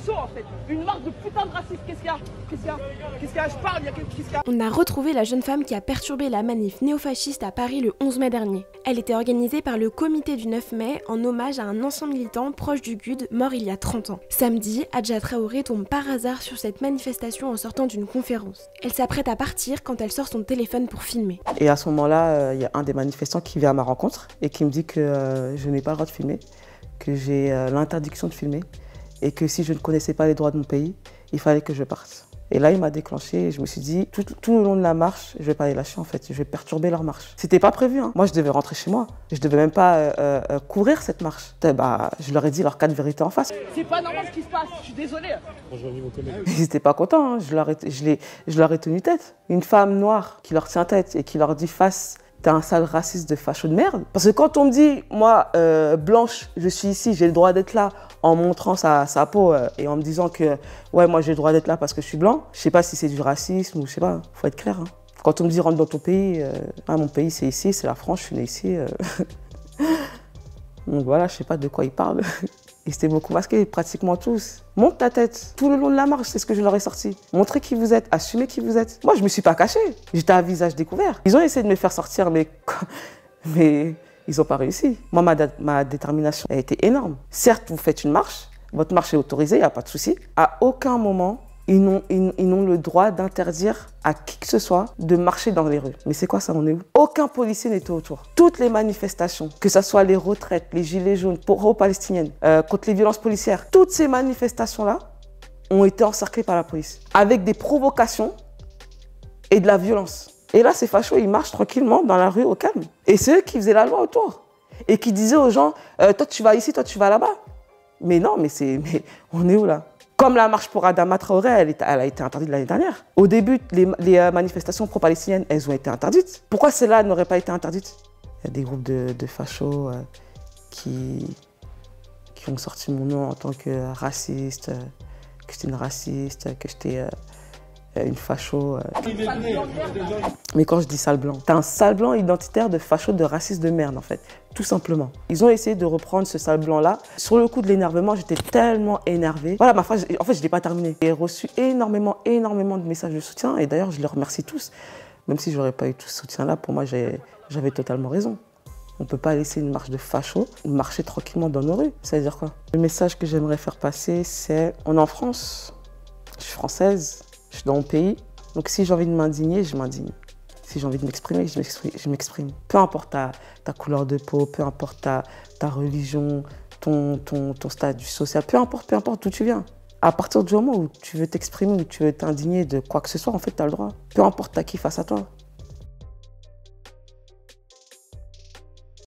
facho en fait. Une marque de putain de racisme. Qu'est-ce qu'il y a? Qu'est-ce qu'il y a? Qu'est-ce qu'il y a? Je parle, il y a qu'est-ce qu'il y a? On a retrouvé la jeune femme qui a perturbé la manif néofasciste à Paris le 11 mai dernier. Elle était organisée par le comité du 9 mai en hommage à un ancien militant proche du GUD mort il y a 30 ans. Samedi, Adja Traoré tombe par hasard sur cette manifestation en sortant d'une conférence. Elle s'apprête à partir quand elle sort son téléphone pour filmer. Et à ce moment-là, il y a un des manifestants qui vient à ma rencontre et qui me dit que je n'ai pas le droit de filmer, que j'ai l'interdiction de filmer et que si je ne connaissais pas les droits de mon pays, il fallait que je parte. Et là, il m'a déclenché et je me suis dit, tout le long de la marche, je vais pas les lâcher en fait, je vais perturber leur marche. C'était pas prévu, hein. Moi je devais rentrer chez moi, je devais même pas courir cette marche. Je leur ai dit leurs 4 vérités en face. C'est pas normal ce qui se passe, je suis désolé. Ils n'étaient pas contents, hein. Je leur ai tenu tête. Une femme noire qui leur tient tête et qui leur dit face, t'es un sale raciste de facho de merde. Parce que quand on me dit, moi, blanche, je suis ici, j'ai le droit d'être là, en montrant sa peau et en me disant que, ouais, moi j'ai le droit d'être là parce que je suis blanc, je sais pas si c'est du racisme ou je sais pas, faut être clair. Hein. Quand on me dit rentre dans ton pays, mon pays c'est ici, c'est la France, je suis né ici. Donc voilà, je sais pas de quoi ils parlent. Ils étaient beaucoup masqués, pratiquement tous. Monte ta tête, tout le long de la marche, c'est ce que je leur ai sorti. Montrez qui vous êtes, assumez qui vous êtes. Moi, je me suis pas caché, j'étais à visage découvert. Ils ont essayé de me faire sortir, mais ils n'ont pas réussi. Moi, ma détermination a été énorme. Certes, vous faites une marche, votre marche est autorisée, il n'y a pas de souci. À aucun moment, ils n'ont le droit d'interdire à qui que ce soit de marcher dans les rues. Mais c'est quoi ça, on est où? Aucun policier n'était autour. Toutes les manifestations, que ce soit les retraites, les gilets jaunes, pro-palestiniennes, contre les violences policières, toutes ces manifestations-là ont été encerclées par la police. Avec des provocations et de la violence. Et là, ces fachos, ils marchent tranquillement dans la rue au calme. Et c'est eux qui faisaient la loi autour. Et qui disaient aux gens, toi tu vas ici, toi tu vas là-bas. Mais non, mais on est où là? Comme la marche pour Adama Traoré, elle a été interdite l'année dernière. Au début, les manifestations pro-palestiniennes, elles ont été interdites. Pourquoi celles-là n'auraient pas été interdites? Il y a des groupes de fachos qui ont sorti mon nom en tant que raciste, que j'étais une raciste, que j'étais une facho. Mais quand je dis sale blanc, t'es un sale blanc identitaire de facho, de raciste de merde en fait, tout simplement. Ils ont essayé de reprendre ce sale blanc là. Sur le coup de l'énervement, j'étais tellement énervée. Voilà, ma phrase, en fait je l'ai pas terminée. J'ai reçu énormément de messages de soutien et d'ailleurs je les remercie tous. Même si j'aurais pas eu tout ce soutien là, pour moi j'avais totalement raison. On ne peut pas laisser une marche de facho marcher tranquillement dans nos rues. Ça veut dire quoi? Le message que j'aimerais faire passer, c'est on est en France, je suis française, je suis dans mon pays, donc si j'ai envie de m'indigner, je m'indigne. Si j'ai envie de m'exprimer, je m'exprime. Peu importe ta couleur de peau, peu importe ta religion, ton statut social, peu importe d'où tu viens. À partir du moment où tu veux t'exprimer, où tu veux t'indigner de quoi que ce soit, en fait, tu as le droit. Peu importe t'as qui face à toi.